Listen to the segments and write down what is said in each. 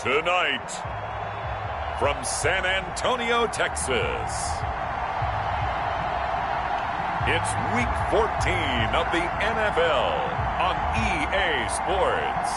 Tonight, from San Antonio, Texas, it's Week 14 of the NFL on EA Sports.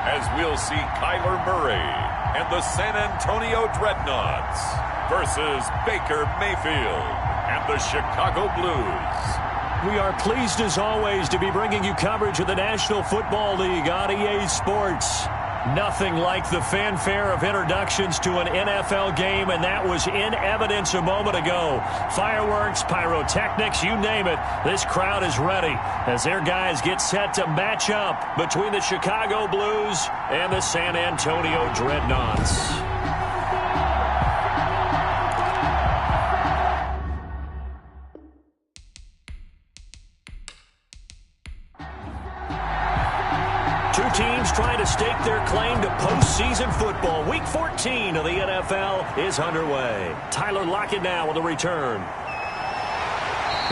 As we'll see Kyler Murray and the San Antonio Dreadnoughts versus Baker Mayfield and the Chicago Blues. We are pleased as always to be bringing you coverage of the National Football League on EA Sports. Nothing like the fanfare of introductions to an NFL game, and that was in evidence a moment ago. Fireworks, pyrotechnics, you name it. This crowd is ready as their guys get set to match up between the Chicago Blues and the San Antonio Dreadnoughts. Two teams trying to stake their claim to postseason football. Week 14 of the NFL is underway. Tyler Lockett now with a return.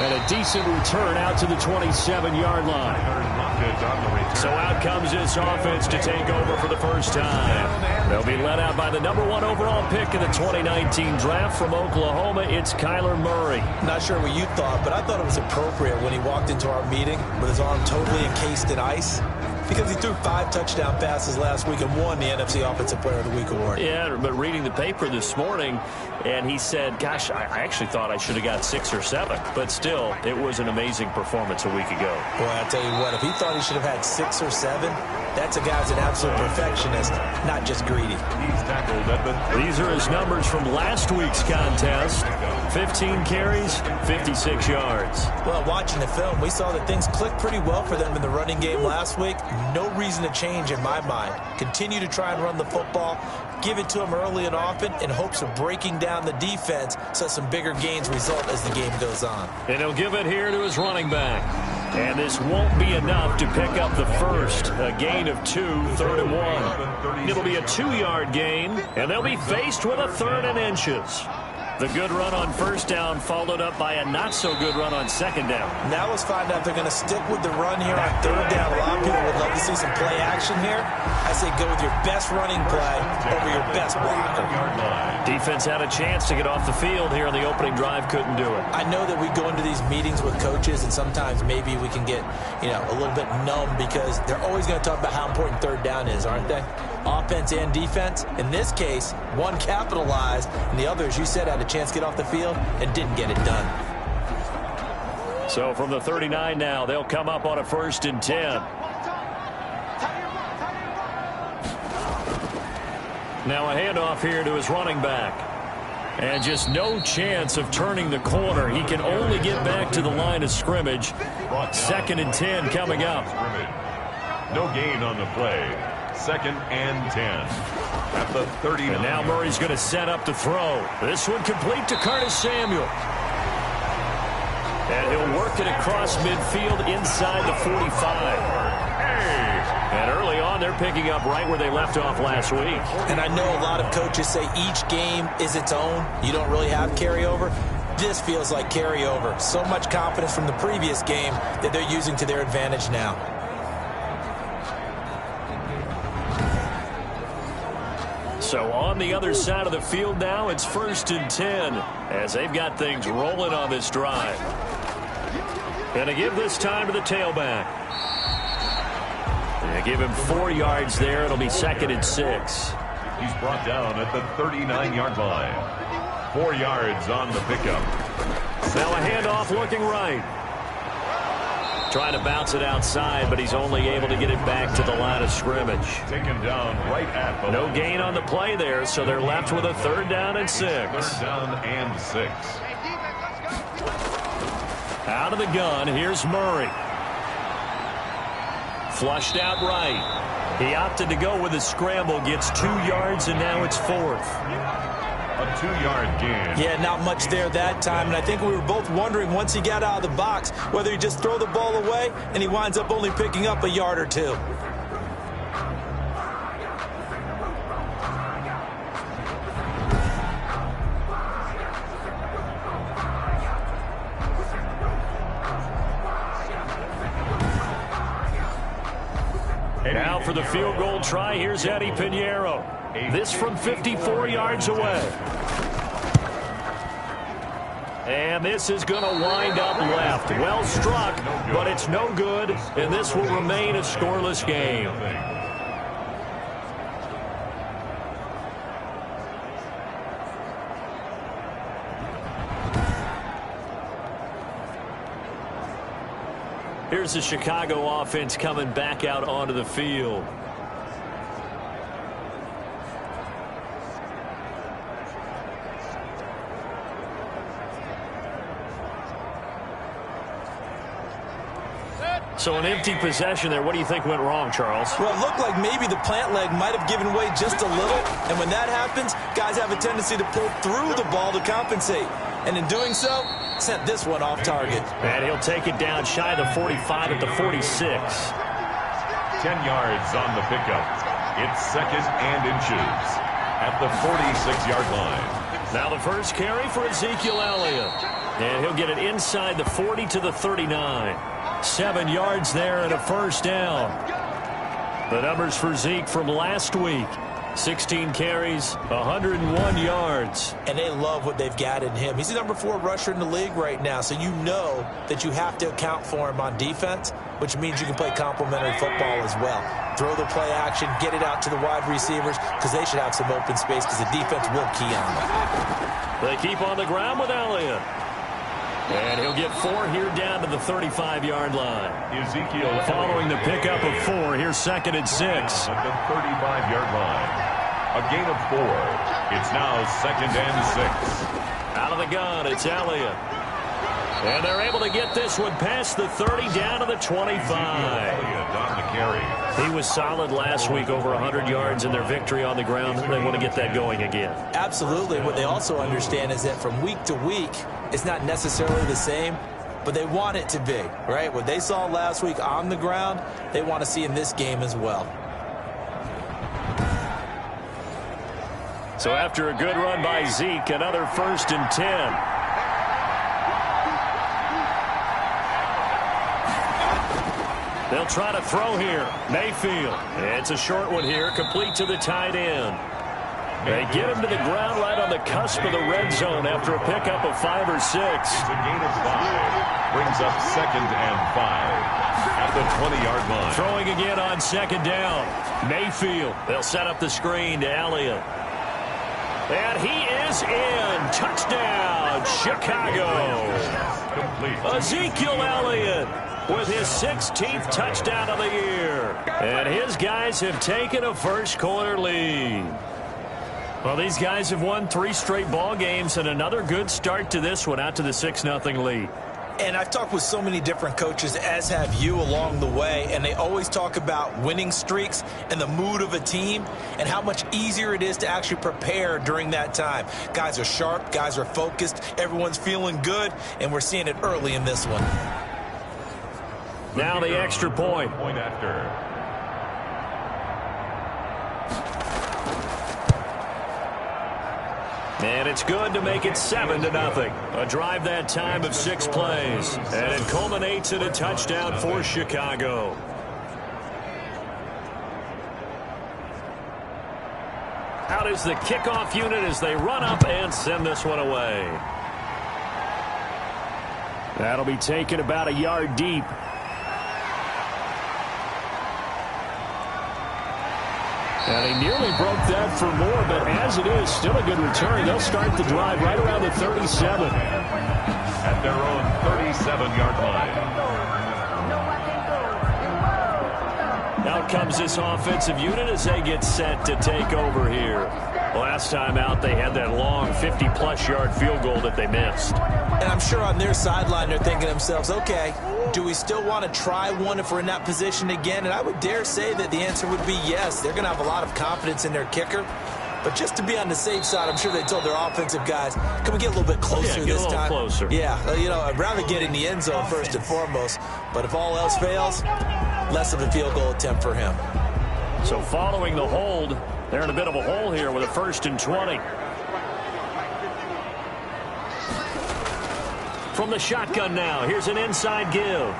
And a decent return out to the 27-yard line. So out comes this offense to take over for the first time. They'll be led out by the #1 overall pick in the 2019 draft from Oklahoma. It's Kyler Murray. Not sure what you thought, but I thought it was appropriate when he walked into our meeting with his arm totally encased in ice, because he threw 5 touchdown passes last week and won the NFC Offensive Player of the Week award. Yeah, but reading the paper this morning, and he said, gosh, I actually thought I should have got 6 or 7. But still, it was an amazing performance a week ago. Boy, I'll tell you what, if he thought he should have had 6 or 7, that's a guy who's an absolute perfectionist, not just greedy. These are his numbers from last week's contest. 15 carries, 56 yards. Well, watching the film, we saw that things clicked pretty well for them in the running game last week. No reason to change in my mind. Continue to try and run the football, give it to him early and often in hopes of breaking down the defense so some bigger gains result as the game goes on. And he'll give it here to his running back. And this won't be enough to pick up the first. A gain of 2, 3rd and 1. It'll be a 2-yard gain, and they'll be faced with a 3rd and inches. The good run on first down followed up by a not-so-good run on second down. Now let's find out if they're going to stick with the run here on 3rd down. A lot of people would love to see some play action here. I say go with your best running play over your best blocker. Defense had a chance to get off the field here on the opening drive, couldn't do it. I know that we go into these meetings with coaches, and sometimes maybe we can get, a little bit numb because they're always going to talk about how important 3rd down is, aren't they? Offense and defense. In this case, one capitalized, and the other, as you said, had a chance to get off the field and didn't get it done. So from the 39 now, they'll come up on a 1st and 10. Now a handoff here to his running back. And just no chance of turning the corner. He can only get back to the line of scrimmage. 2nd and 10 coming up. No gain on the play. 2nd and 10 at the 39. And now Murray's going to set up to throw. This one complete to Curtis Samuel. And he'll work it across midfield inside the 45. And early on, they're picking up right where they left off last week. And I know a lot of coaches say each game is its own. You don't really have carryover. This feels like carryover. So much confidence from the previous game that they're using to their advantage now. So on the other side of the field now, it's 1st and 10 as they've got things rolling on this drive. And they give this time to the tailback. They give him 4 yards there. It'll be 2nd and 6. He's brought down at the 39-yard line. 4 yards on the pickup. Now a handoff looking right. Trying to bounce it outside, but he's only able to get it back to the line of scrimmage. Taken down right at the no gain on the play there, so they're left with a 3rd down and 6. 3rd down and 6. Out of the gun, here's Murray. Flushed out right. He opted to go with a scramble, gets 2 yards, and now it's 4th. A 2-yard gain. Yeah, not much there that time, and I think we were both wondering once he got out of the box whether he just throw the ball away and he winds up only picking up a yard or two. Now for the field goal try, here's Eddie Pinheiro. This from 54 yards away. And this is going to wind up left. Well struck, but it's no good, and this will remain a scoreless game. Here's the Chicago offense coming back out onto the field. So an empty possession there. What do you think went wrong, Charles? Well, it looked like maybe the plant leg might have given way just a little. And when that happens, guys have a tendency to pull through the ball to compensate. And in doing so, sent this one off target. And he'll take it down shy of the 45 at the 46. 10 yards on the pickup. It's 2nd and inches at the 46-yard line. Now the first carry for Ezekiel Elliott. And he'll get it inside the 40 to the 39. 7 yards there and a first down. The numbers for Zeke from last week. 16 carries, 101 yards. And they love what they've got in him. He's the number 4 rusher in the league right now, so you know that you have to account for him on defense, which means you can play complementary football as well. Throw the play action, get it out to the wide receivers, because they should have some open space, because the defense will key on them. They keep on the ground with Elliott. And he'll get 4 here down to the 35-yard line. Ezekiel following the pickup of 4. Here's 2nd and 6. At the 35-yard line. A gain of 4. It's now 2nd and 6. Out of the gun, it's Elliott. And they're able to get this one past the 30 down to the 25. On the carry. He was solid last week, over 100 yards in their victory on the ground. They want to get that going again. Absolutely. What they also understand is that from week to week, it's not necessarily the same, but they want it to be, right? What they saw last week on the ground, they want to see in this game as well. So after a good run by Zeke, another 1st and 10. They'll try to throw here. Mayfield. It's a short one here, complete to the tight end. They get him to the ground right on the cusp of the red zone after a pickup of 5 or 6. It's a gain of 5. Brings up 2nd and 5 at the 20-yard line. Throwing again on 2nd down. Mayfield. They'll set up the screen to Elliott. And he is in. Touchdown, Chicago. Complete. Ezekiel Elliott with his 16th touchdown of the year. And his guys have taken a first-quarter lead. Well, these guys have won 3 straight ball games and another good start to this one out to the 6-0 lead. And I've talked with so many different coaches, as have you, along the way, and they always talk about winning streaks and the mood of a team and how much easier it is to actually prepare during that time. Guys are sharp, guys are focused, everyone's feeling good, and we're seeing it early in this one. Now the extra point. Point after. And it's good to make it 7-0. A drive that time of 6 plays. And it culminates in a touchdown for Chicago. Out is the kickoff unit as they run up and send this one away. That'll be taken about a yard deep. And he nearly broke that for more, but as it is, still a good return. They'll start the drive right around the 37. At their own 37-yard line. Out comes this offensive unit as they get set to take over here. Last time out, they had that long 50-plus yard field goal that they missed. And I'm sure on their sideline, they're thinking to themselves, okay, do we still want to try one if we're in that position again? And I would dare say that the answer would be yes. They're going to have a lot of confidence in their kicker. But just to be on the safe side, I'm sure they told their offensive guys, can we get a little bit closer this time? Closer. Yeah, you know, I'd rather get in the end zone first and foremost. But if all else fails, less of a field goal attempt for him. So following the hold, they're in a bit of a hole here with a 1st and 20. From the shotgun now, here's an inside give.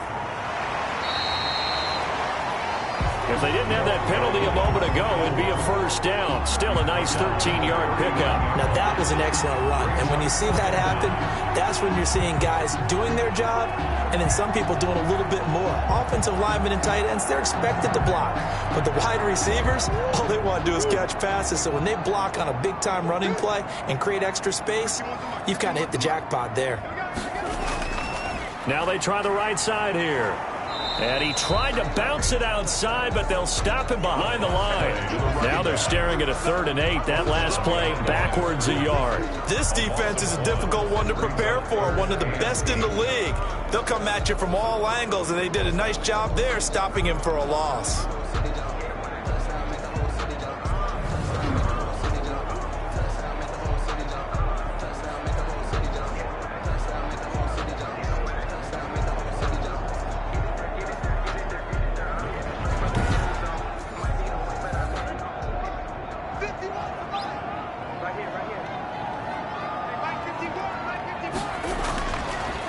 If they didn't have that penalty a moment ago, it'd be a 1st down. Still a nice 13-yard pickup. Now, that was an excellent run. And when you see that happen, that's when you're seeing guys doing their job and then some people doing a little bit more. Offensive linemen and tight ends, they're expected to block. But the wide receivers, all they want to do is catch passes. So when they block on a big-time running play and create extra space, you've kind of hit the jackpot there. Now they try the right side here. And he tried to bounce it outside, but they'll stop him behind the line. Now they're staring at a 3rd and 8. That last play backwards a yard. This defense is a difficult one to prepare for, one of the best in the league. They'll come at you from all angles, and they did a nice job there stopping him for a loss.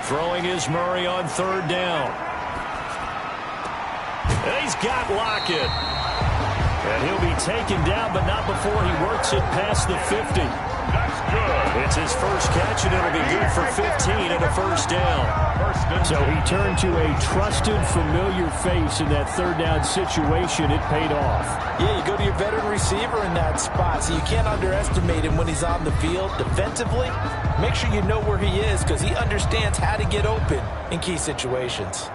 Throwing is Murray on 3rd down. And he's got Lockett. And he'll be taken down, but not before he works it past the 50. That's good. It's his first catch, and it'll be good for 15 and a 1st down. So he turned to a trusted, familiar face in that 3rd down situation. It paid off. Yeah, you go to your veteran receiver in that spot, so you can't underestimate him when he's on the field defensively. Make sure you know where he is because he understands how to get open in key situations.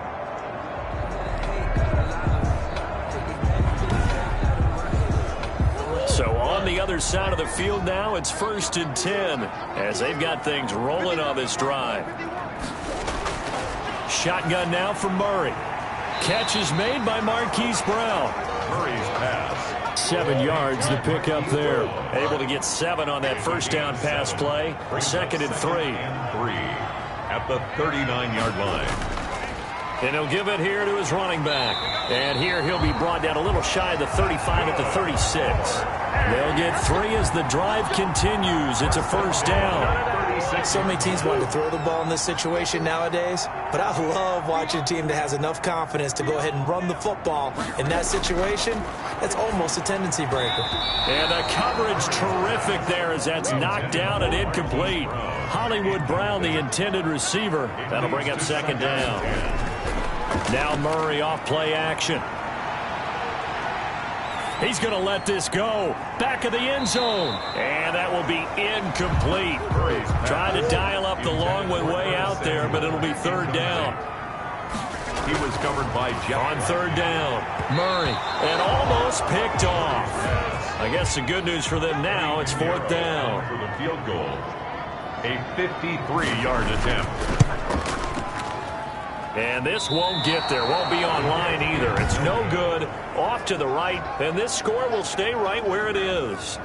So on the other side of the field now, it's 1st and 10 as they've got things rolling on this drive. Shotgun now for Murray. Catch is made by Marquise Brown. Murray's pass. 7 yards to pick up there. Able to get 7 on that 1st down pass play. 2nd and 3. At the 39-yard line. And he'll give it here to his running back. And here he'll be brought down a little shy of the 35 at the 36. They'll get 3 as the drive continues. It's a 1st down. So many teams want to throw the ball in this situation nowadays, but I love watching a team that has enough confidence to go ahead and run the football. In that situation, that's almost a tendency breaker. And the coverage terrific there as that's knocked down and incomplete. Hollywood Brown, the intended receiver. That'll bring up 2nd down. Now Murray off play action. He's going to let this go. Back of the end zone. And that will be incomplete. Trying to dial up the long way out there, but it'll be 3rd down. He was covered by John. On 3rd down, Murray. And almost picked off. I guess the good news for them now, it's 4th down. For the field goal. A 53-yard attempt. And this won't get there. Won't be online either. It's no good. Off to the right. And this score will stay right where it is.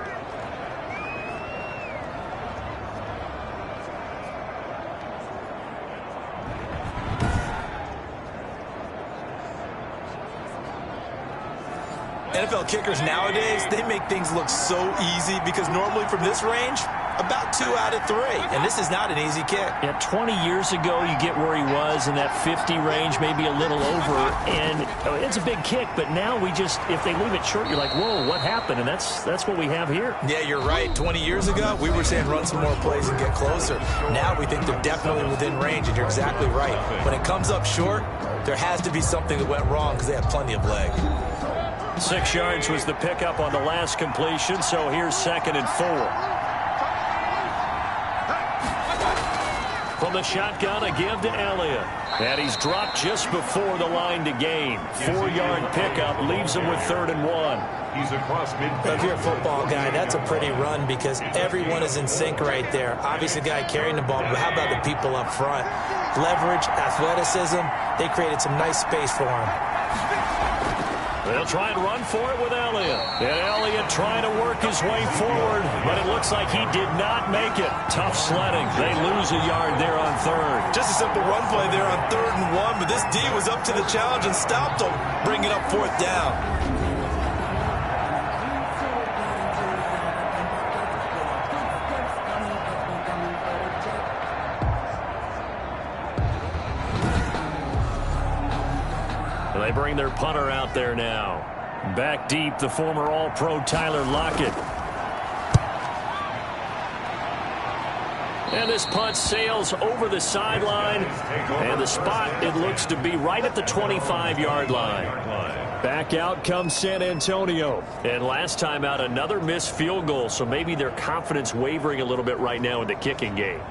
NFL kickers nowadays, they make things look so easy because normally from this range, about 2 out of 3. And this is not an easy kick. Yeah, 20 years ago, you get where he was in that 50 range, maybe a little over. And it's a big kick, but now we just, if they leave it short, you're like, whoa, what happened? And that's what we have here. Yeah, you're right. 20 years ago, we were saying run some more plays and get closer. Now we think they're definitely within range, and you're exactly right. When it comes up short, there has to be something that went wrong because they have plenty of leg. 6 yards was the pickup on the last completion, so here's 2nd and 4. From the shotgun, a give to Elliott. And he's dropped just before the line to gain. 4-yard pickup leaves him with 3rd and 1. He's across midfield. If you're a football guy, that's a pretty run because everyone is in sync right there. Obviously, the guy carrying the ball, but how about the people up front? Leverage, athleticism, they created some nice space for him. They'll try and run for it with Elliott. And Elliott trying to work his way forward, but it looks like he did not make it. Tough sledding. They lose a yard there on third. Just a simple run play there on 3rd and 1, but this D was up to the challenge and stopped him, bringing up 4th down. They bring their punter out there now. Back deep, the former All-Pro Tyler Lockett. And this punt sails over the sideline. And the spot, it looks to be right at the 25-yard line. Back out comes San Antonio. And last time out, another missed field goal. So maybe their confidence wavering a little bit right now in the kicking game.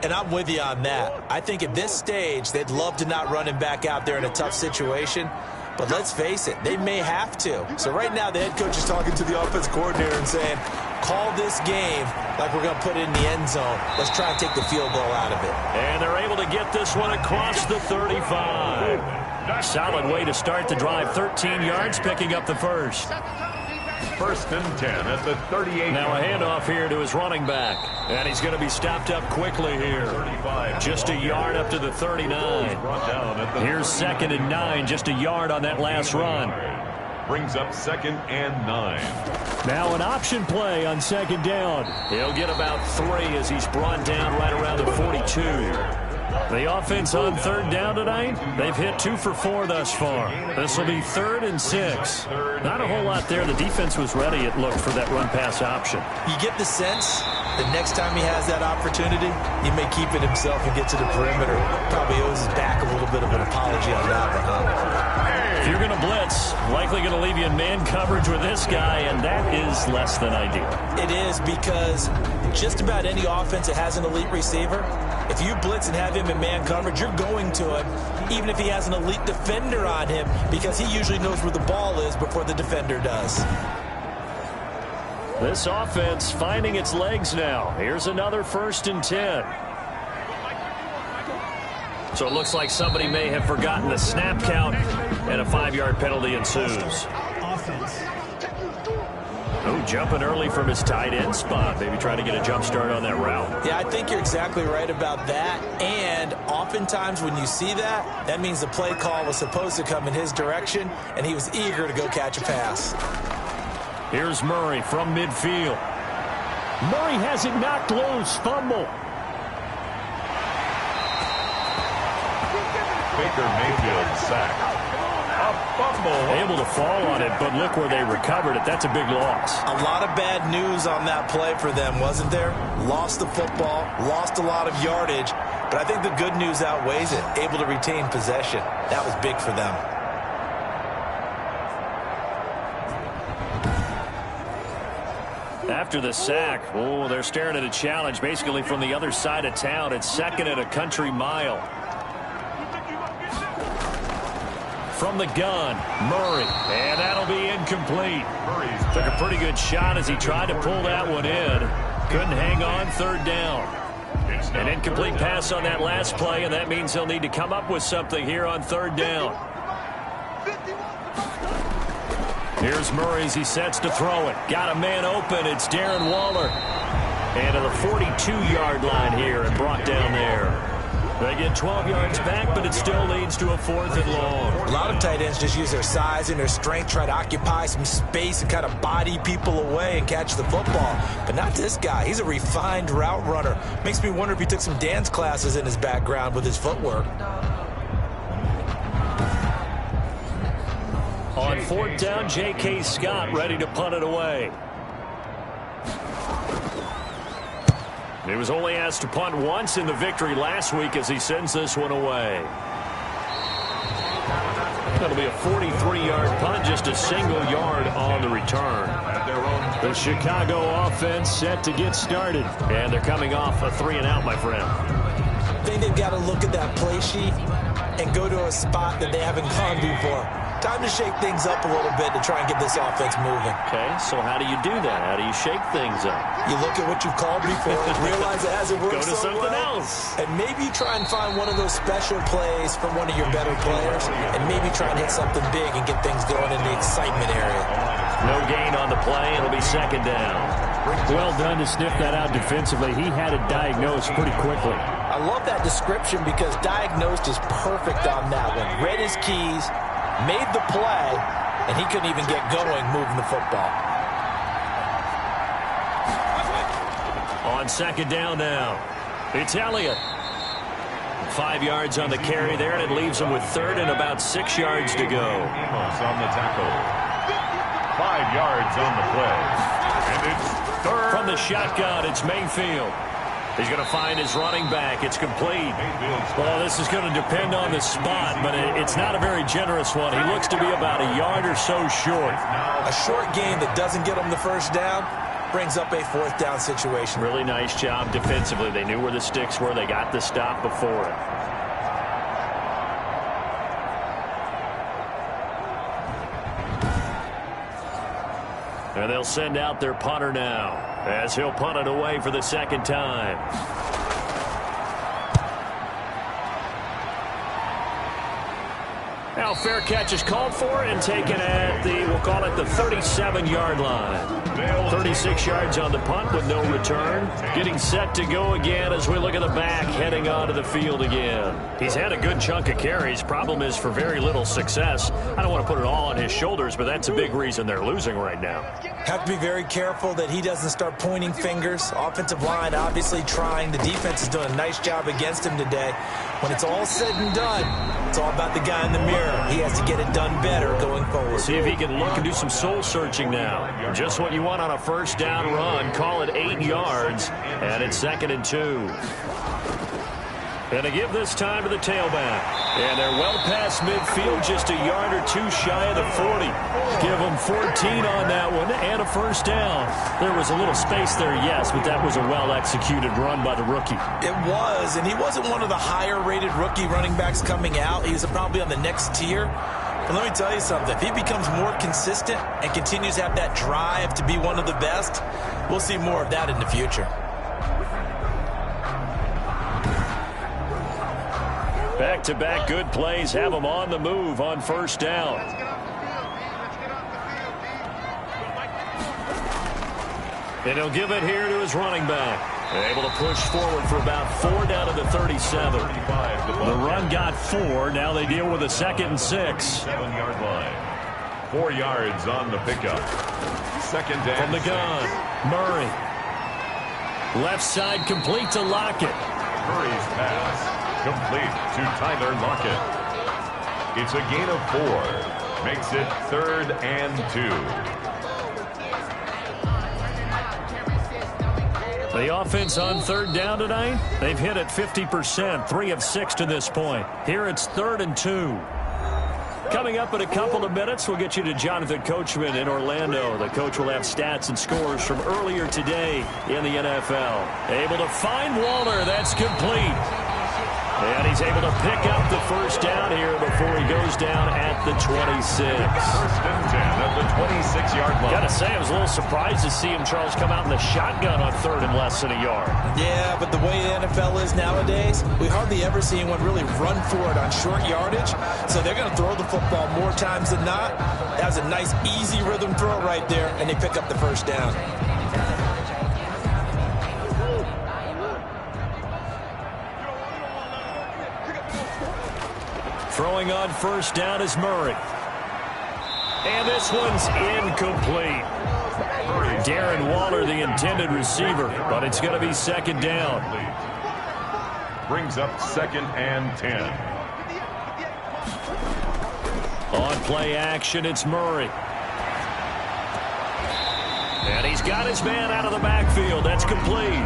And I'm with you on that. I think at this stage, they'd love to not run him back out there in a tough situation. But let's face it, they may have to. So right now, the head coach is talking to the offense coordinator and saying, call this game like we're going to put it in the end zone. Let's try and take the field goal out of it. And they're able to get this one across the 35. Solid way to start the drive. 13 yards, picking up the first. 1st and 10 at the 38. Now a handoff here to his running back. And he's going to be stopped up quickly here. Just a yard up to the 39. Here's 2nd and 9. Just a yard on that last run. Brings up 2nd and 9. Now an option play on 2nd down. He'll get about 3 as he's brought down right around the 42. The offense on 3rd down tonight, they've hit 2 for 4 thus far. This will be 3rd and 6. Not a whole lot there. The defense was ready, it looked, for that run-pass option. You get the sense that next time he has that opportunity, he may keep it himself and get to the perimeter. Probably owes his back a little bit of an apology on that one, huh? If you're going to blitz, likely going to leave you in man coverage with this guy, and that is less than ideal. It is, because just about any offense that has an elite receiver, if you blitz and have him in man coverage, you're going to him, even if he has an elite defender on him, because he usually knows where the ball is before the defender does. This offense finding its legs now. Here's another 1st and 10. So it looks like somebody may have forgotten the snap count, and a 5-yard penalty ensues. Oh, jumping early from his tight end spot. Maybe trying to get a jump start on that route. Yeah, I think you're exactly right about that. And oftentimes when you see that, that means the play call was supposed to come in his direction, and he was eager to go catch a pass. Here's Murray from midfield. Murray has it knocked loose. Fumble. Baker Mayfield sacked. A fumble. Able to fall on it, but look where they recovered it. That's a big loss. A lot of bad news on that play for them, wasn't there? Lost the football, lost a lot of yardage, but I think the good news outweighs it. Able to retain possession. That was big for them. After the sack, oh, they're staring at a challenge basically from the other side of town. It's 2nd and a country mile. From the gun, Murray, and that'll be incomplete. Took a pretty good shot as he tried to pull that one in. Couldn't hang on 3rd down. An incomplete pass on that last play, and that means he'll need to come up with something here on 3rd down. Here's Murray as he sets to throw it. Got a man open. It's Darren Waller. And to the 42-yard line here and brought down there. They get 12 yards back, but it still leads to a 4th and long. A lot of tight ends just use their size and their strength, try to occupy some space and kind of body people away and catch the football. But not this guy. He's a refined route runner. Makes me wonder if he took some dance classes in his background with his footwork. On 4th down, J.K. Scott ready to punt it away. He was only asked to punt once in the victory last week as he sends this one away. That'll be a 43-yard punt, just a single yard on the return. The Chicago offense set to get started. And they're coming off a 3-and-out, my friend. I think they've got to look at that play sheet and go to a spot that they haven't gone before. Time to shake things up a little bit to try and get this offense moving. Okay, so how do you do that? How do you shake things up? You look at what you've called before, realize it hasn't worked Go to so something well, else. and maybe try and find one of those special plays from one of your better players, and maybe try and hit something big and get things going in the excitement area. No gain on the play. It'll be second down. Well done to sniff that out defensively. He had it diagnosed pretty quickly. I love that description because diagnosed is perfect on that one. Read his keys, made the play, and he couldn't even get going moving the football. On second down now, it's Elliott. 5 yards on the carry there, and it leaves him with third and about 6 yards to go. On the tackle. 5 yards on the play. And it's third. From the shotgun, it's Mayfield. He's going to find his running back. It's complete. Well, this is going to depend on the spot, but it's not a very generous one. He looks to be about a yard or so short. A short game that doesn't get him the first down brings up a fourth down situation. Really nice job defensively. They knew where the sticks were. They got the stop before it. And they'll send out their punter now, as he'll punt it away for the second time. Now fair catch is called for and taken at the, we'll call it the 37-yard line. 36 yards on the punt with no return. Getting set to go again as we look at the back heading onto the field again. He's had a good chunk of carries. Problem is for very little success. I don't want to put it all on his shoulders, but that's a big reason they're losing right now. Have to be very careful that he doesn't start pointing fingers. Offensive line obviously trying. The defense is doing a nice job against him today. When it's all said and done, it's all about the guy in the mirror. He has to get it done better going forward. See if he can look and do some soul searching now. Just what you want on a first down run. Call it 8 yards, and it's 2nd and 2. And to give this time to the tailback. And they're well past midfield, just a yard or two shy of the 40. Give them 14 on that one and a first down. There was a little space there, yes, but that was a well-executed run by the rookie. It was, and he wasn't one of the higher-rated rookie running backs coming out. He was probably on the next tier. But let me tell you something. If he becomes more consistent and continues to have that drive to be one of the best, we'll see more of that in the future. Back-to-back good plays have him on the move on first down. And he'll give it here to his running back. Able to push forward for about 4 down to the 37. The run got 4. Now they deal with a 2nd and 6. 7-yard line. 4 yards on the pickup. 2nd down. From the gun, Murray. Left side complete to Lockett. Murray's pass complete to Tyler Lockett. It's a gain of 4. Makes it 3rd and 2. The offense on 3rd down tonight, they've hit it 50%, 3 of 6 to this point. Here it's 3rd and 2. Coming up in a couple of minutes, we'll get you to Jonathan Coachman in Orlando. The coach will have stats and scores from earlier today in the NFL. Able to find Waller. That's complete. And he's able to pick up the first down here before he goes down at the 26. 1st and 10 at the 26-yard line. Gotta say, I was a little surprised to see him, Charles, come out in the shotgun on 3rd and less than a yard. Yeah, but the way the NFL is nowadays, we hardly ever see anyone really run for it on short yardage. So they're going to throw the football more times than not. That was a nice, easy rhythm throw right there, and they pick up the first down. Throwing on first down is Murray. And this one's incomplete. Darren Waller, the intended receiver, but it's going to be 2nd down. Brings up 2nd and 10. On play action, it's Murray. And he's got his man out of the backfield. That's complete.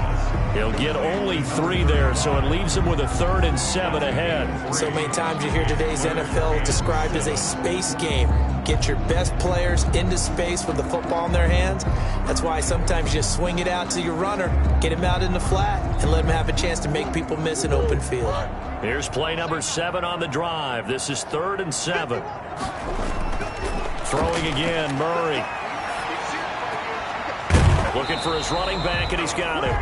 He'll get only 3 there, so it leaves him with a 3rd and 7 ahead. So many times you hear today's NFL described as a space game. Get your best players into space with the football in their hands. That's why sometimes you just swing it out to your runner, get him out in the flat, and let him have a chance to make people miss an open field. Here's play number 7 on the drive. This is 3rd and 7. Throwing again, Murray. Looking for his running back, and he's got him.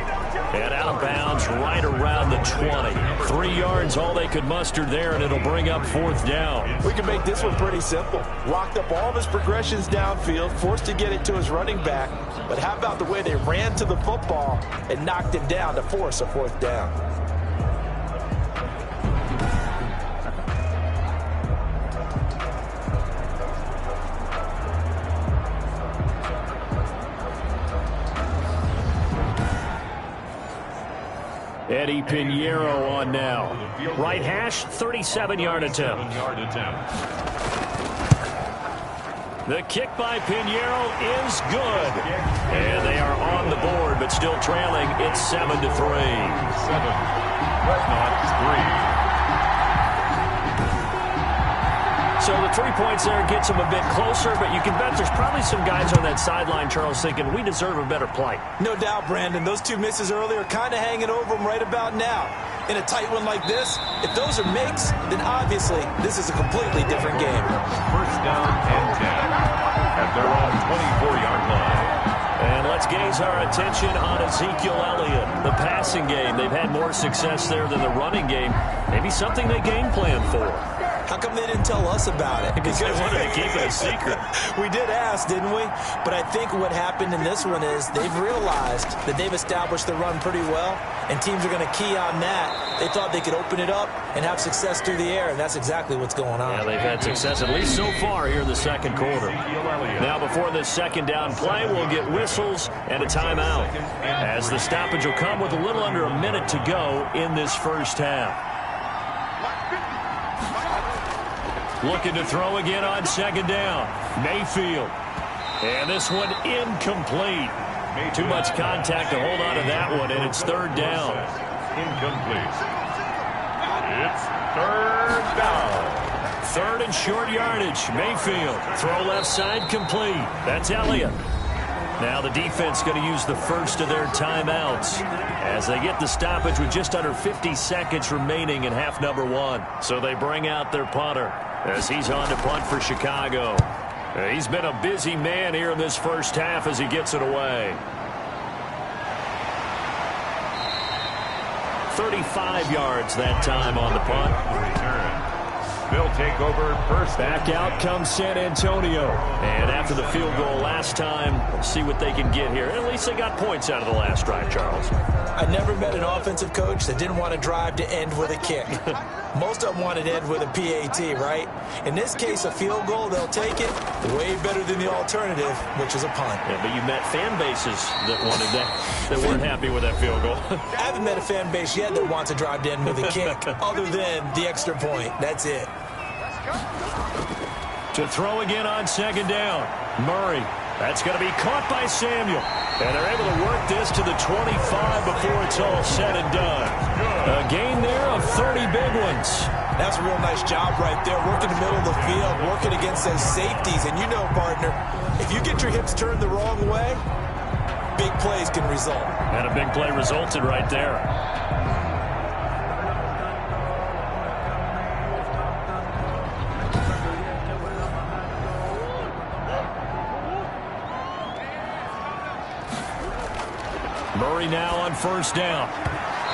And out of bounds right around the 20. 3 yards, all they could muster there, and it'll bring up 4th down. We can make this one pretty simple. Locked up all of his progressions downfield, forced to get it to his running back. But how about the way they ran to the football and knocked him down to force a 4th down? Eddie Pinheiro on now. Right hash, 37-yard attempt. The kick by Pinheiro is good. And they are on the board, but still trailing. It's 7-3. 7. Dreadnoughts 3. So the 3 points there gets them a bit closer, but you can bet there's probably some guys on that sideline, Charles, thinking we deserve a better play. No doubt, Brandon. Those 2 misses earlier are kind of hanging over them right about now. In a tight one like this, if those are makes, then obviously this is a completely different game. 1st down and 10 at their own 24-yard line. And let's gaze our attention on Ezekiel Elliott. The passing game, they've had more success there than the running game. Maybe something they game plan for. How come they didn't tell us about it? Because they wanted to keep it a secret. We did ask, didn't we? But I think what happened in this one is they've realized that they've established the run pretty well, and teams are going to key on that. They thought they could open it up and have success through the air, and that's exactly what's going on. Yeah, they've had success, at least so far here in the 2nd quarter. Now, before this 2nd down play, we'll get whistles and a timeout, as the stoppage will come with a little under a minute to go in this 1st half. Looking to throw again on 2nd down. Mayfield. And this one incomplete. Too much contact to hold on to that one, and it's 3rd down. Incomplete. It's 3rd down. 3rd and short yardage. Mayfield. Throw left side complete. That's Elliott. Now the defense going to use the first of their timeouts as they get the stoppage with just under 50 seconds remaining in half number 1. So they bring out their punter as he's on to punt for Chicago. He's been a busy man here in this 1st half as he gets it away. 35 yards that time on the punt. Return. They'll take over 1st. Back out comes San Antonio. And after the field goal last time, we'll see what they can get here. At least they got points out of the last drive, Charles. I never met an offensive coach that didn't want to drive to end with a kick. Most of them wanted to end with a PAT, right? In this case, a field goal, they'll take it. Way better than the alternative, which is a punt. Yeah, but you met fan bases that wanted that, that weren't happy with that field goal. I haven't met a fan base yet that wants to drive to end with a kick, other than the extra point. That's it. To throw again on 2nd down. Murray. That's going to be caught by Samuel. And they're able to work this to the 25 before it's all said and done. A gain there of 30 big ones. That's a real nice job right there. Working the middle of the field, working against those safeties. And you know, partner, if you get your hips turned the wrong way, big plays can result. And a big play resulted right there. Murray now on 1st down.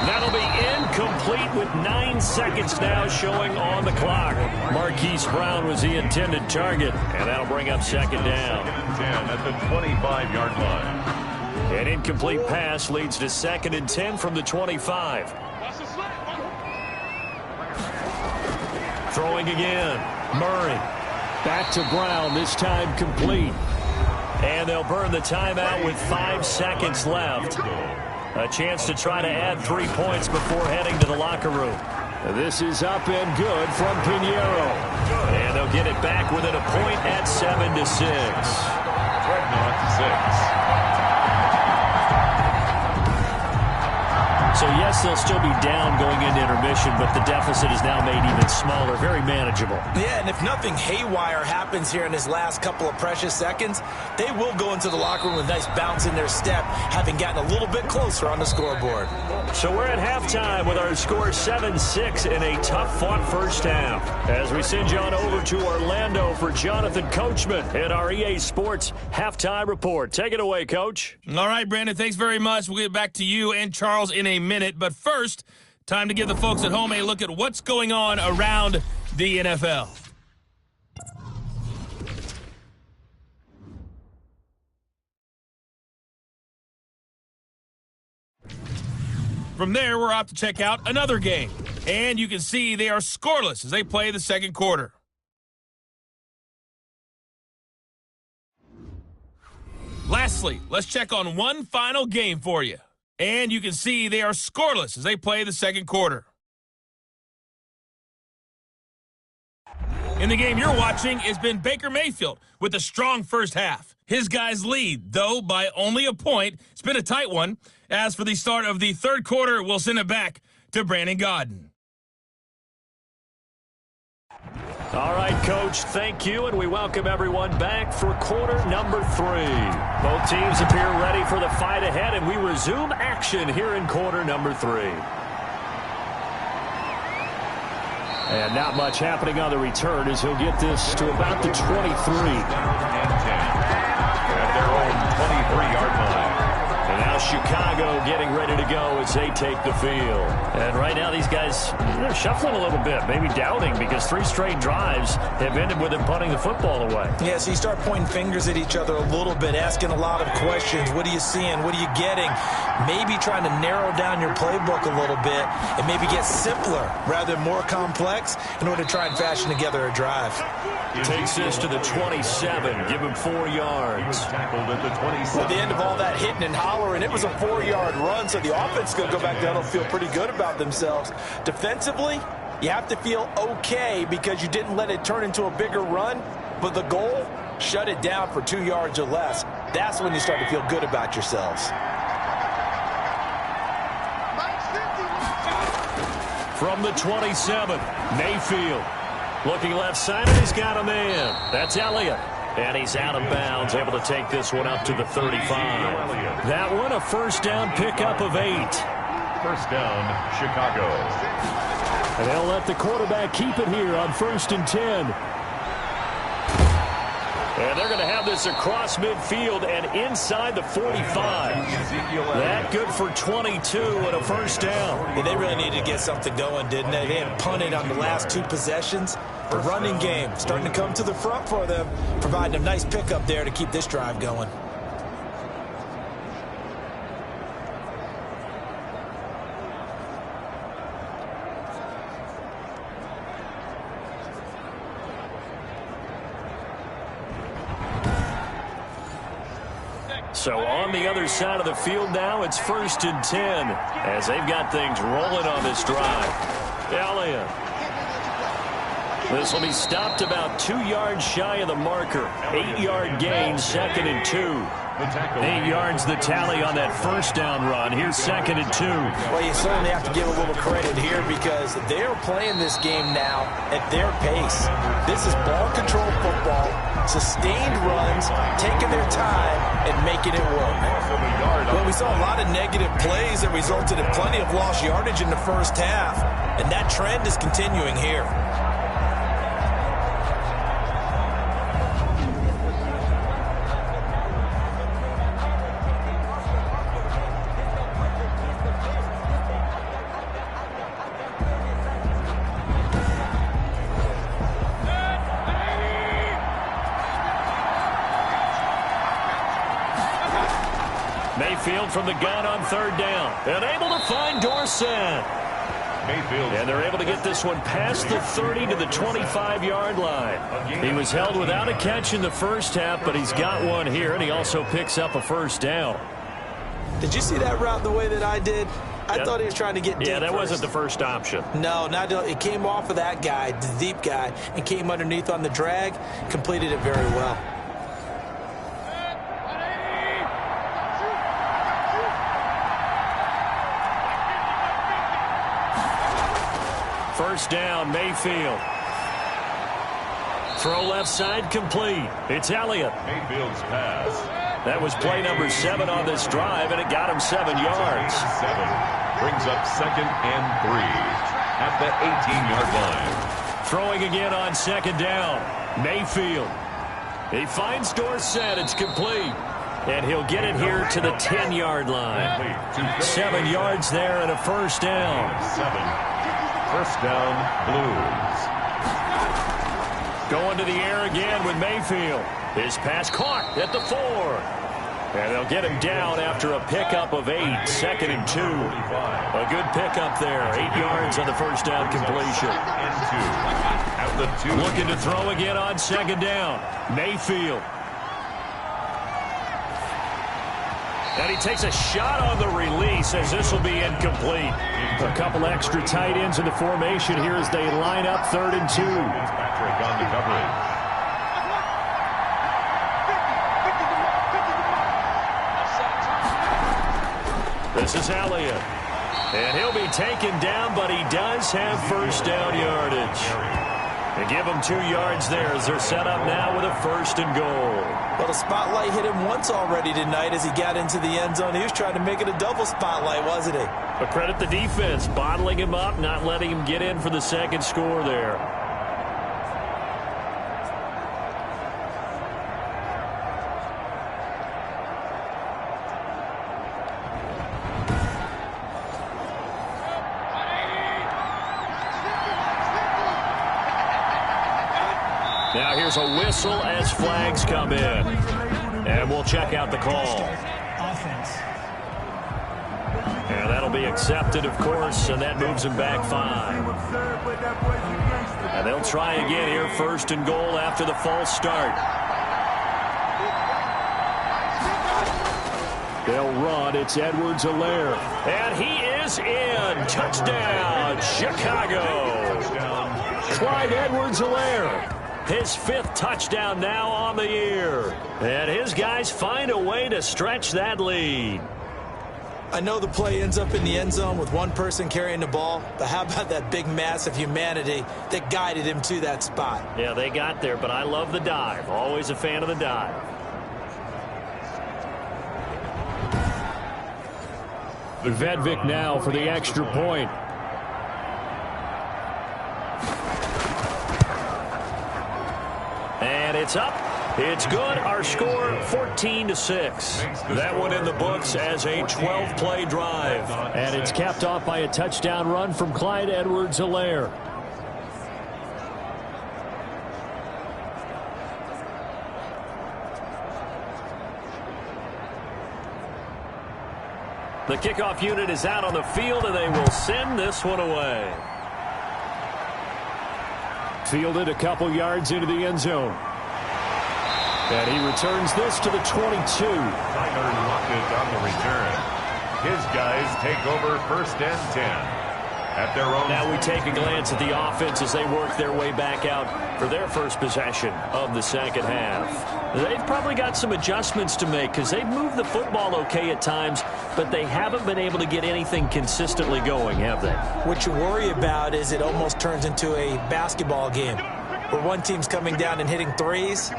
That'll be incomplete with 9 seconds now showing on the clock. Marquise Brown was the intended target, and that'll bring up 2nd down. 10 at the 25-yard line. An incomplete pass leads to 2nd and 10 from the 25. Throwing again. Murray. Back to Brown, this time complete. And they'll burn the timeout with 5 seconds left. A chance to try to add 3 points before heading to the locker room. This is up and good from Pinheiro. And they'll get it back within a point at 7-6. Dreadnoughts 6. So, yes, Yes, they'll still be down going into intermission, but the deficit is now made even smaller, very manageable. Yeah, and if nothing haywire happens here in his last couple of precious seconds, they will go into the locker room with a nice bounce in their step, having gotten a little bit closer on the scoreboard. So we're at halftime with our score 7-6 in a tough-fought first half. As we send you on over to Orlando for Jonathan Coachman at our EA Sports Halftime Report. Take it away, Coach. All right, Brandon, thanks very much. We'll get back to you and Charles in a minute. But first, time to give the folks at home a look at what's going on around the NFL. From there, we're off to check out another game. And you can see they are scoreless as they play the second quarter. Lastly, let's check on one final game for you. And you can see they are scoreless as they play the second quarter. In the game you're watching has been Baker Mayfield with a strong first half. His guys lead, though, by only a point. It's been a tight one. As for the start of the third quarter, we'll send it back to Brandon Godden. All right, Coach, thank you, and we welcome everyone back for quarter number 3. Both teams appear ready for the fight ahead, and we resume action here in quarter number 3. And not much happening on the return as he'll get this to about the 23. At their own 23-yard line. And now Chicago getting ready to go as they take the field. And right now these guys, they're shuffling a little bit, maybe doubting, because 3 straight drives have ended with them punting the football away. Yeah, so you start pointing fingers at each other a little bit, asking a lot of questions. What are you seeing? What are you getting? Maybe trying to narrow down your playbook a little bit and maybe get simpler rather than more complex in order to try and fashion together a drive. Takes this to the 27, give him 4 yards. Tackled at the 27. At the end of all that hitting and hollering, it was a 4-yard run, so the offense is going to go back down and feel pretty good about themselves. Defensively, you have to feel okay because you didn't let it turn into a bigger run, but the goal, shut it down for 2 yards or less. That's when you start to feel good about yourselves. From the 27, Mayfield. Looking left side, and he's got a man. That's Elliott. And he's out of bounds, able to take this one up to the 35. That one, a first down pickup of 8. First down, Chicago. And they'll let the quarterback keep it here on 1st and 10. And they're going to have this across midfield and inside the 45. That good for 22 and a first down. Yeah, they really needed to get something going, didn't they? They had punted on the last 2 possessions. The running game starting to come to the front for them, providing a nice pickup there to keep this drive going. So on the other side of the field now, it's 1st and 10 as they've got things rolling on this drive. Elliott. This will be stopped about 2 yards shy of the marker. 8-yard gain, 2nd and 2. 8 yards the tally on that first down run. Here's 2nd and 2. Well, you certainly have to give a little credit here because they're playing this game now at their pace. This is ball control football, sustained runs, taking their time and making it work. Well, we saw a lot of negative plays that resulted in plenty of lost yardage in the first half, and that trend is continuing here. Mayfield from the gun on 3rd down. And able to find Dorsett. Mayfield. And they're able to get this one past the 30 to the 25-yard line. He was held without a catch in the first half, but he's got one here, and he also picks up a first down. Did you see that route the way that I did? I thought he was trying to get deep. Yeah, that first. wasn't the first option. No, it came off of that guy, the deep guy, and came underneath on the drag, completed it very well. First down, Mayfield. Throw left side complete. It's Elliott. Mayfield's pass. That was play number 7 on this drive, and it got him 7 yards. 7 brings up 2nd and 3 at the 18-yard line. Throwing again on 2nd down. Mayfield. He finds Dorsett. It's complete. And he'll get it here to the 10-yard line. 7 yards there and a first down. 7. First down, Blues. Going to the air again with Mayfield. His pass caught at the 4. And they'll get him down after a pickup of 8. 2nd and 2. A good pickup there. 8 yards on the first down completion. And 2. At the 2. Looking to throw again on 2nd down. Mayfield. And he takes a shot on the release as this will be incomplete. A couple extra tight ends in the formation here as they line up 3rd and 2. Patrick on the coverage. This is Elliott. And he'll be taken down, but he does have first down yardage. And give him 2 yards there as they're set up now with a 1st and goal. Well, the spotlight hit him once already tonight as he got into the end zone. He was trying to make it a double spotlight, wasn't he? But credit the defense, bottling him up, not letting him get in for the second score there. Now here's a whistle as flags come in. And we'll check out the call. And that'll be accepted, of course, and that moves him back 5. And they'll try again here, 1st and goal after the false start. They'll run. It's Edwards-Helaire. And he is in. Touchdown, Chicago. Clyde Edwards-Helaire. His 5th touchdown now on the year. And his guys find a way to stretch that lead. I know the play ends up in the end zone with one person carrying the ball, but how about that big mass of humanity that guided him to that spot? Yeah, they got there, but I love the dive. Always a fan of the dive. Vedvik now for the extra point. And it's up. It's good. Our score 14-6. That one in the books as a 12-play drive. And it's capped off by a touchdown run from Clyde Edwards-Helaire. The kickoff unit is out on the field, and they will send this one away. Fielded a couple yards into the end zone. And he returns this to the 22. Tyler Lockett on the return. His guys take over 1st and 10. At their own. Now we take a glance at the offense as they work their way back out for their first possession of the second half. They've probably got some adjustments to make because they've moved the football okay at times, but they haven't been able to get anything consistently going, have they? What you worry about is it almost turns into a basketball game where one team's coming down and hitting threes,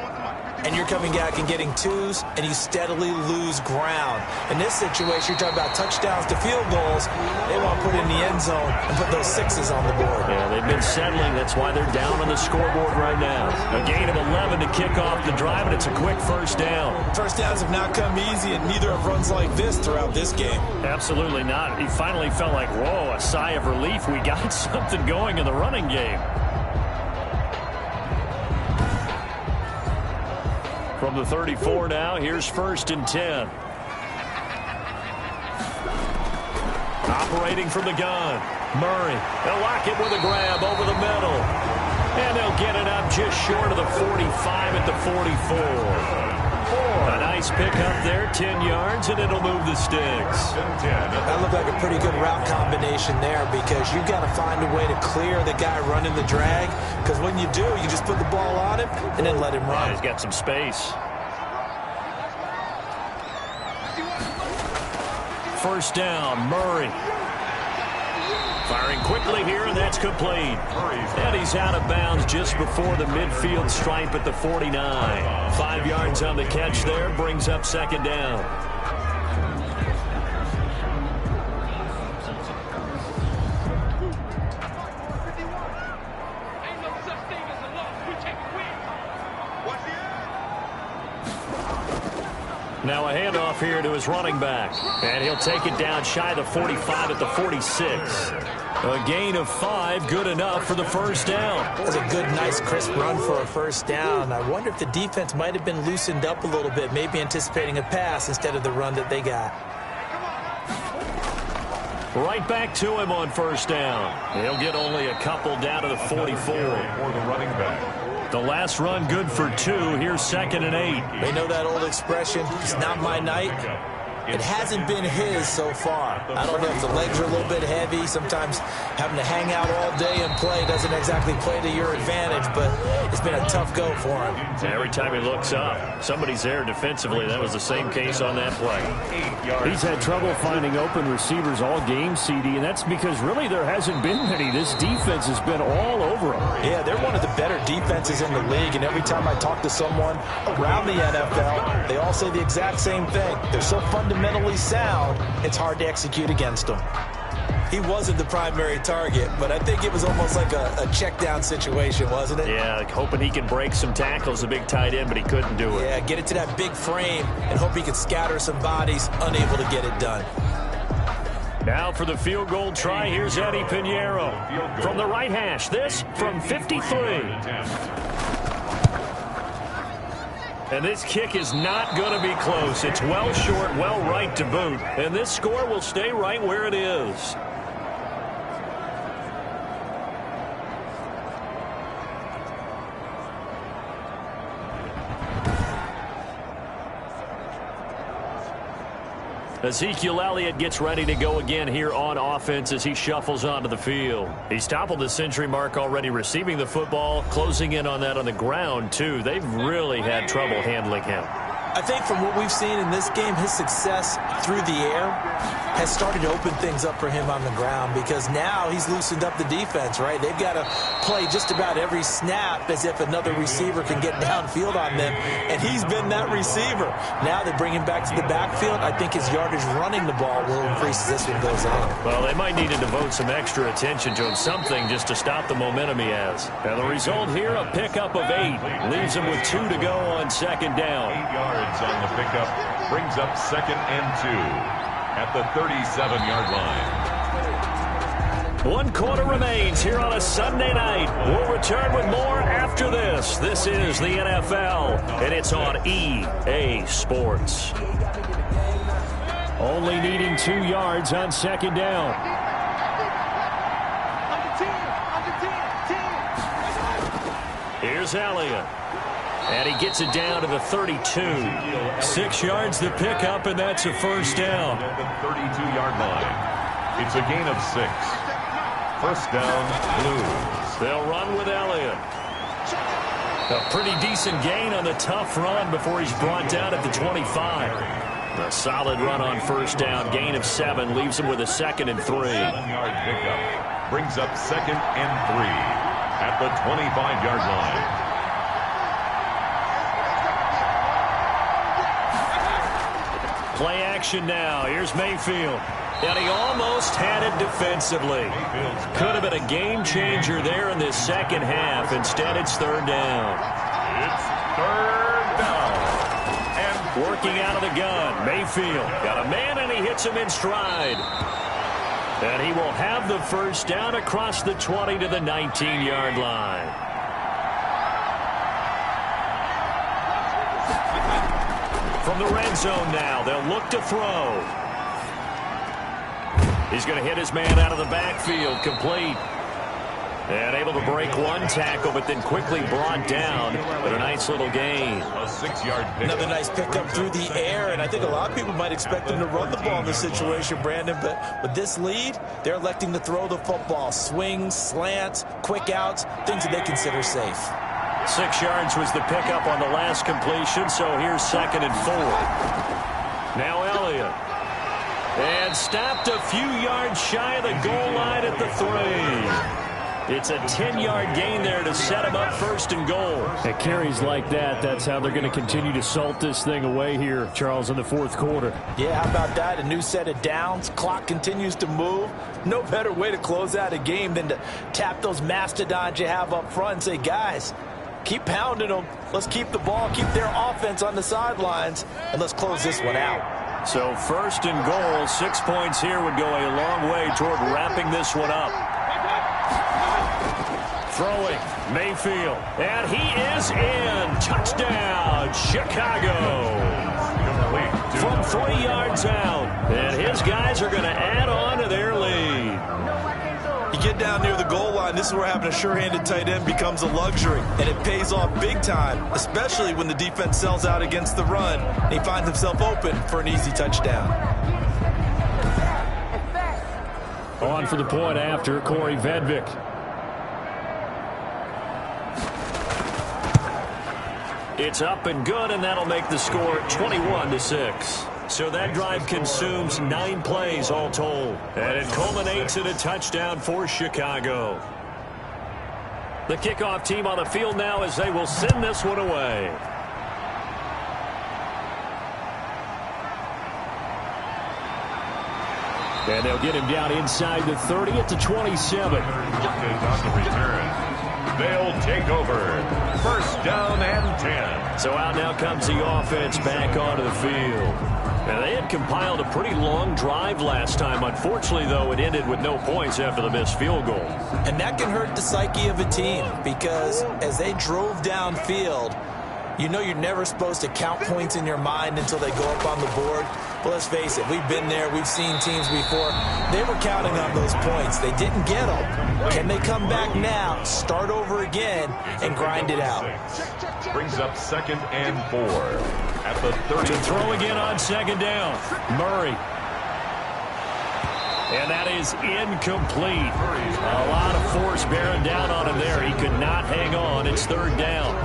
and you're coming back and getting twos, and you steadily lose ground. In this situation, you're talking about touchdowns to field goals. They want to put it in the end zone and put those sixes on the board. Yeah, they've been settling. That's why they're down on the scoreboard right now. A gain of 11 to kick off the drive, and it's a quick first down. First downs have not come easy, and neither have runs like this throughout this game. Absolutely not. He finally felt like, whoa, a sigh of relief. We got something going in the running game. From the 34 now, here's 1st and 10. Operating from the gun, Murray. They'll lock it with a grab over the middle. And they'll get it up just short of the 45 at the 44. A nice pickup there, 10 yards, and it'll move the sticks. That looked like a pretty good route combination there because you've got to find a way to clear the guy running the drag, because when you do, you just put the ball on him and then let him run. He's got some space. First down, Murray. Firing quickly here, and that's complete. And he's out of bounds just before the midfield stripe at the 49. 5 yards on the catch there, brings up second down. Now a handoff here to his running back. And he'll take it down shy of the 45 at the 46. A gain of 5, good enough for the first down. That's a good, nice, crisp run for a first down. I wonder if the defense might have been loosened up a little bit, maybe anticipating a pass instead of the run that they got. Right back to him on first down. He'll get only a couple down to the 44. For the running back. The last run good for 2. Here's 2nd and 8. They know that old expression, it's not my night. It hasn't been his so far. I don't know if the legs are a little bit heavy. Sometimes having to hang out all day and play doesn't exactly play to your advantage, but it's been a tough go for him. Every time he looks up, somebody's there defensively. That was the same case on that play. He's had trouble finding open receivers all game, CD, and that's because really there hasn't been many. This defense has been all over him. Yeah, they're one of the better defenses in the league, and every time I talk to someone around the NFL, they all say the exact same thing. They're so fundamentally sound, it's hard to execute against them. He wasn't the primary target, but I think it was almost like a check down situation, wasn't it? Yeah, like hoping he can break some tackles, a big tight end, but he couldn't do it. Yeah, get it to that big frame and hope he could scatter some bodies, unable to get it done. Now for the field goal try, here's Eddie Pinheiro. From the right hash, this from 53. And this kick is not going to be close. It's well short, well right to boot. And this score will stay right where it is. Ezekiel Elliott gets ready to go again here on offense as he shuffles onto the field. He's toppled the century mark already receiving the football, closing in on that on the ground, too. They've really had trouble handling him. I think from what we've seen in this game, his success through the air has started to open things up for him on the ground because now he's loosened up the defense, right? They've got to play just about every snap as if another receiver can get downfield on them, and he's been that receiver. Now they bring him back to the backfield. I think his yardage running the ball will increase as this one goes on. Well, they might need to devote some extra attention to him, something just to stop the momentum he has. And the result here, a pickup of 8. Leaves him with 2 to go on second down. 8 yards on the pickup, brings up 2nd and 2 at the 37-yard line. 1 quarter remains here on a Sunday night. We'll return with more after this. This is the NFL, and it's on EA Sports. Only needing 2 yards on second down. Here's Elliott. And he gets it down to the 32. 6 yards the pickup, and that's a first down. At the 32-yard line. It's a gain of 6. First down, Blues. They'll run with Elliott. A pretty decent gain on the tough run before he's brought down at the 25. A solid run on first down, gain of 7, leaves him with a 2nd and 3. 7-yard pickup. Brings up 2nd and 3 at the 25-yard line. Play action now. Here's Mayfield. And he almost had it defensively. Could have been a game changer there in this second half. Instead, it's third down. It's third down. And working out of the gun, Mayfield got a man, and he hits him in stride. And he will have the first down across the 20 to the 19-yard line. From the red zone now, they'll look to throw. He's going to hit his man out of the backfield, complete. And able to break one tackle, but then quickly brought down. But a nice little gain. A 6-yard pickup. Another nice pickup through the air, and I think a lot of people might expect them to run the ball in this situation, Brandon. But with this lead, they're electing to throw the football. Swings, slants, quick outs, things that they consider safe. 6 yards was the pickup on the last completion, so here's 2nd and 4. Now Elliott. And stopped a few yards shy of the goal line at the 3. It's a 10-yard gain there to set him up first and goal. At carries like that, that's how they're going to continue to salt this thing away here, Charles, in the fourth quarter. Yeah, how about that? A new set of downs. Clock continues to move. No better way to close out a game than to tap those mastodons you have up front and say, guys, keep pounding them. Let's keep the ball, keep their offense on the sidelines, and let's close this one out. So first and goal, 6 points here would go a long way toward wrapping this one up. Throwing, Mayfield, and he is in. Touchdown, Chicago. From 3 yards out, and his guys are going to add on to their lead. You get down near the goal line, this is where having a sure-handed tight end becomes a luxury, and it pays off big time, especially when the defense sells out against the run, and he finds himself open for an easy touchdown. On for the point after, Corey Vedvik. It's up and good, and that'll make the score 21-6. So that drive consumes 9 plays all told. And it culminates in a touchdown for Chicago. The kickoff team on the field now as they will send this one away. And they'll get him down inside the 30 at the 27. On the return. They'll take over. First down and 10. So out now comes the offense back onto the field. And they had compiled a pretty long drive last time. Unfortunately, though, it ended with no points after the missed field goal. And that can hurt the psyche of a team because as they drove downfield, you know you're never supposed to count points in your mind until they go up on the board. But let's face it, we've been there. We've seen teams before. They were counting on those points. They didn't get them. Can they come back now, start over again, and grind it out? Brings up 2nd and 4 at the 30. To throw again on 2nd down. Murray. And that is incomplete. A lot of force bearing down on him there. He could not hang on. It's 3rd down.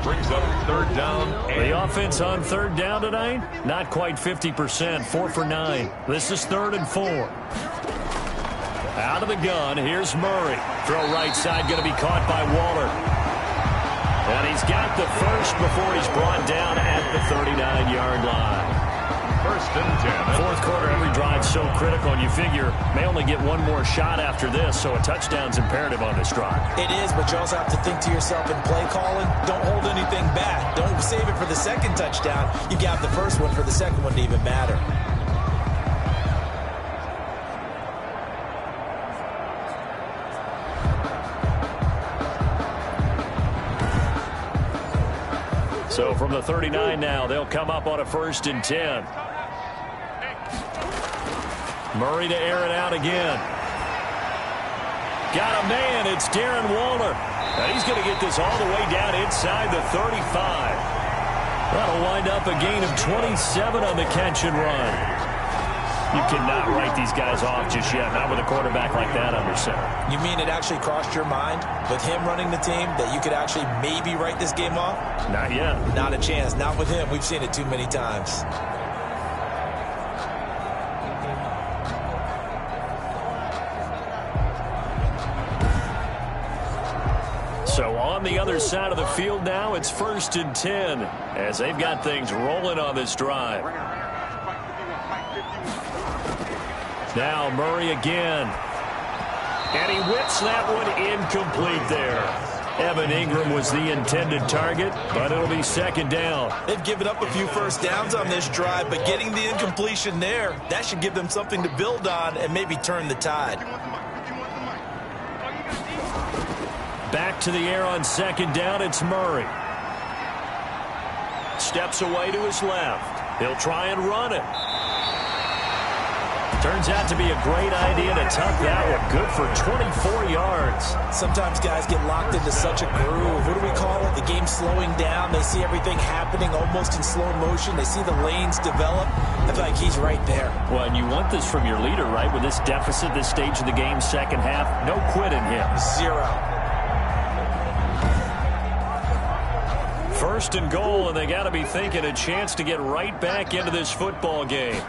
Brings up 3rd down. The offense on 3rd down tonight, not quite 50%, 4 for 9. This is 3rd and 4. Out of the gun, here's Murray. Throw right side, going to be caught by Waller. And he's got the first before he's brought down at the 39-yard line. 1st and 10. Fourth quarter, every drive's so critical, and you figure may only get one more shot after this, so a touchdown's imperative on this drive. It is, but you also have to think to yourself in play calling, don't hold anything back. Don't save it for the second touchdown. You got the first one for the second one to even matter. So from the 39 now, they'll come up on a 1st and 10. Murray to air it out again. Got a man. It's Darren Waller. And he's going to get this all the way down inside the 35. That'll wind up a gain of 27 on the catch and run. You cannot write these guys off just yet, not with a quarterback like that under center. You mean it actually crossed your mind with him running the team that you could actually maybe write this game off? Not yet. Not a chance. Not with him. We've seen it too many times. So on the other side of the field now, it's 1st and 10 as they've got things rolling on this drive. Now Murray again. And he whips that one incomplete there. Evan Ingram was the intended target, but it'll be 2nd down. They've given up a few first downs on this drive, but getting the incompletion there, that should give them something to build on and maybe turn the tide. Back to the air on 2nd down, it's Murray. Steps away to his left. He'll try and run it. Turns out to be a great idea to tuck that one. Good for 24 yards. Sometimes guys get locked into such a groove. What do we call it? The game's slowing down. They see everything happening almost in slow motion. They see the lanes develop. I feel like he's right there. Well, and you want this from your leader, right? With this deficit, this stage of the game, 2nd half, no quit in him. 0. 1st and goal, and they got to be thinking a chance to get right back into this football game.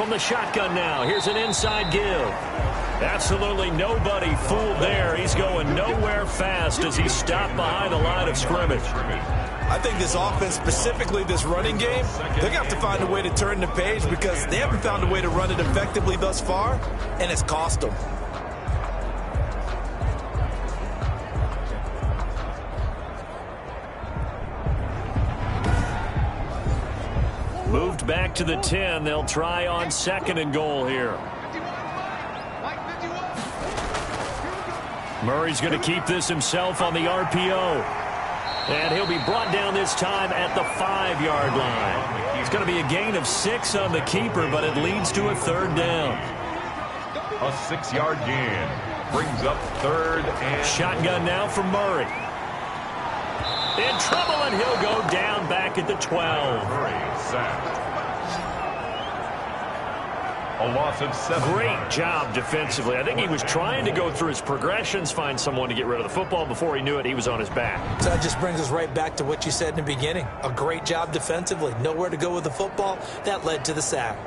from the shotgun now. Here's an inside give. Absolutely nobody fooled there. He's going nowhere fast as he stopped behind the line of scrimmage. I think this offense, specifically this running game, they're going to have to find a way to turn the page because they haven't found a way to run it effectively thus far, and it's cost them. Moved back to the 10. They'll try on 2nd and goal here. Murray's going to keep this himself on the RPO. And he'll be brought down this time at the 5-yard line. It's going to be a gain of 6 on the keeper, but it leads to a 3rd down. A 6-yard gain brings up 3rd and... Shotgun now from Murray. In trouble, and he'll go down back at the 12. Murray sacked. A loss of 7. Great job defensively. I think he was trying to go through his progressions, find someone to get rid of the football. Before he knew it, he was on his back. So that just brings us right back to what you said in the beginning. A great job defensively. Nowhere to go with the football. That led to the sack.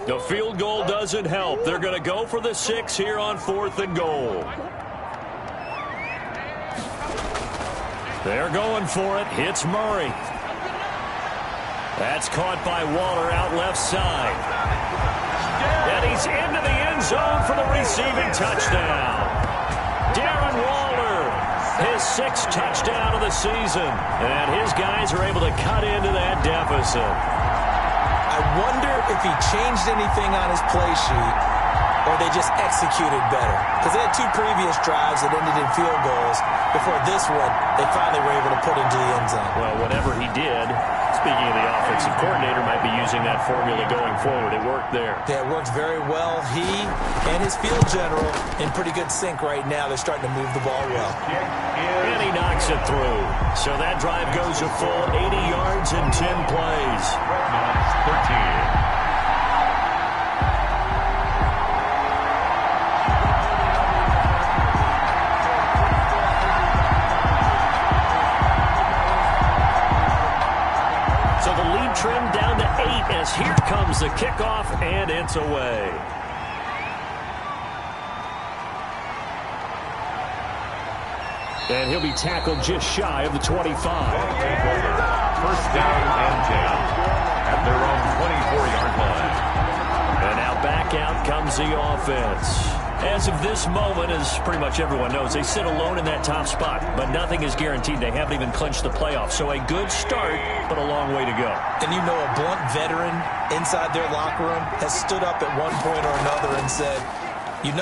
The field goal doesn't help. They're going to go for the 6 here on 4th and goal. They're going for it. Hits Murray. That's caught by Waller out left side. And he's into the end zone for the receiving touchdown. Darren Waller, his 6th touchdown of the season. And his guys are able to cut into that deficit. I wonder if he changed anything on his play sheet or they just executed better. Because they had 2 previous drives that ended in field goals. Before this one, they finally were able to put into the end zone. Well, whatever he did, speaking of the offensive coordinator, might be using that formula going forward. It worked there. Yeah, it worked very well. He and his field general in pretty good sync right now. They're starting to move the ball well. And he knocks it through. So that drive goes a full 80 yards in 10 plays. Dreadnoughts 13. Trimmed down to 8 as here comes the kickoff, and it's away. And he'll be tackled just shy of the 25. First down and 10 at their own 24-yard line. And now back out comes the offense. As of this moment, as pretty much everyone knows, they sit alone in that top spot, but nothing is guaranteed. They haven't even clinched the playoffs. So a good start, but a long way to go. And you know, a blunt veteran inside their locker room has stood up at one point or another and said, you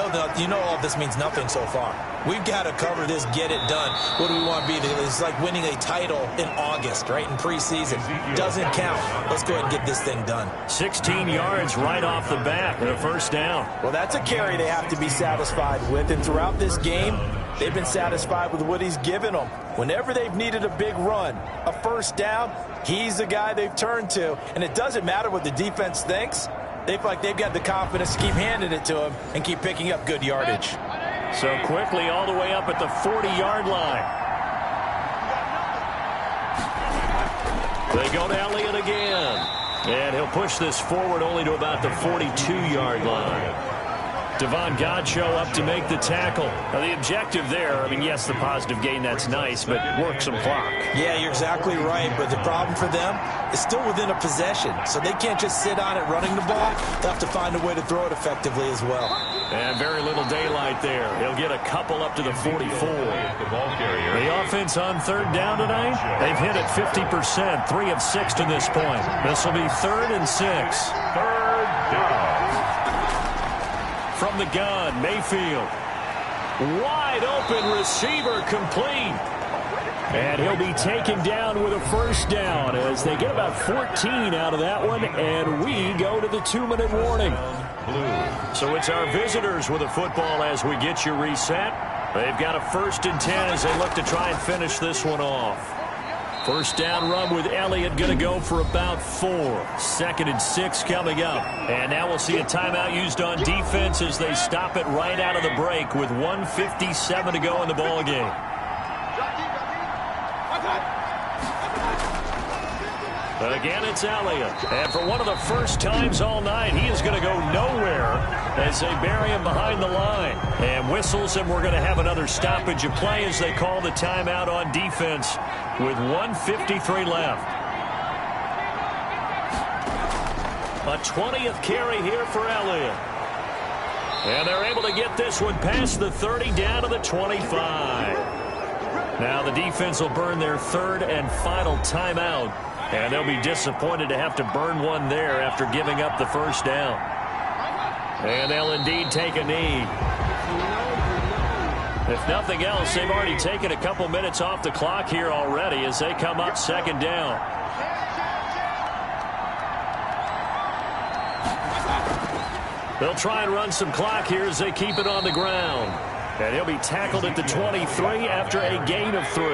know all this means nothing so far. We've got to cover this, get it done. What do we want to be? It's like winning a title in August, right, in preseason. Doesn't count. Let's go ahead and get this thing done. 16 yards right off the bat and a first down. Well, that's a carry they have to be satisfied with. And throughout this game, they've been satisfied with what he's given them. Whenever they've needed a big run, a first down, he's the guy they've turned to. And it doesn't matter what the defense thinks. They feel like they've got the confidence to keep handing it to him and keep picking up good yardage. So quickly all the way up at the 40-yard line. They go to Elliott again. And he'll push this forward only to about the 42-yard line. Devon Godchaux up to make the tackle. Now, the objective there, I mean, yes, the positive gain, that's nice, but work some clock. Yeah, you're exactly right, but the problem for them is still within a possession, so they can't just sit on it running the ball. They'll have to find a way to throw it effectively as well. And very little daylight there. He'll get a couple up to the 44. The offense on 3rd down tonight, they've hit it 50%, 3 of 6 to this point. This will be 3rd and 6. 3rd down. From the gun, Mayfield. Wide open receiver complete. And he'll be taken down with a first down as they get about 14 out of that one, and we go to the 2-minute warning. So it's our visitors with a football as we get you reset. They've got a 1st and 10 as they look to try and finish this one off. First down run with Elliott going to go for about 4. 2nd and 6 coming up. And now we'll see a timeout used on defense as they stop it right out of the break with 1:57 to go in the ball game. Again, it's Elliott. And for one of the first times all night, he is going to go nowhere as they bury him behind the line. And whistles, and we're going to have another stoppage of play as they call the timeout on defense with 1:53 left. A 20th carry here for Elliott. And they're able to get this one past the 30 down to the 25. Now the defense will burn their 3rd and final timeout. And they'll be disappointed to have to burn one there after giving up the first down. And they'll indeed take a knee. If nothing else, they've already taken a couple minutes off the clock here already as they come up 2nd down. They'll try and run some clock here as they keep it on the ground. And he'll be tackled at the 23 after a gain of 3.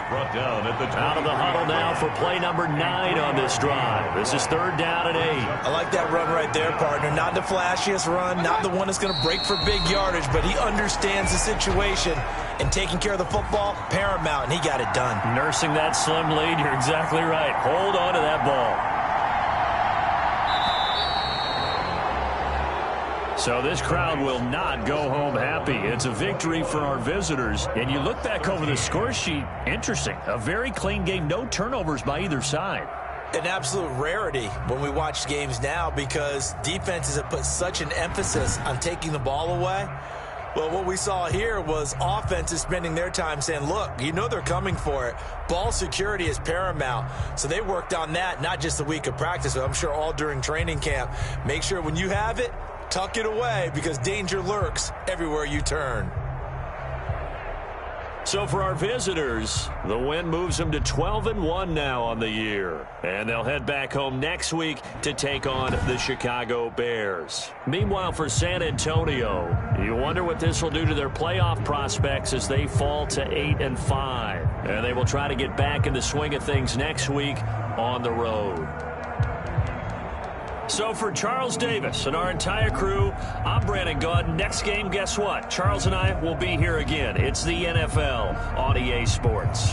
Brought down at the 20. Out of the huddle now for play number 9 on this drive. This is 3rd down and 8. I like that run right there, partner. Not the flashiest run, not the one that's going to break for big yardage, but he understands the situation, and taking care of the football, paramount, and he got it done. Nursing that slim lead, you're exactly right. Hold on to that ball. So this crowd will not go home happy. It's a victory for our visitors. And you look back over the score sheet, interesting. A very clean game, no turnovers by either side. An absolute rarity when we watch games now because defenses have put such an emphasis on taking the ball away. Well, what we saw here was offenses spending their time saying, look, you know they're coming for it. Ball security is paramount. So they worked on that, not just the week of practice, but I'm sure all during training camp. Make sure when you have it, tuck it away because danger lurks everywhere you turn. So for our visitors, the win moves them to 12-1 now on the year. And they'll head back home next week to take on the Chicago Bears. Meanwhile, for San Antonio, you wonder what this will do to their playoff prospects as they fall to 8-5. And they will try to get back in the swing of things next week on the road. So for Charles Davis and our entire crew, I'm Brandon Gaudin. Next game, guess what? Charles and I will be here again. It's the NFL on EA Sports.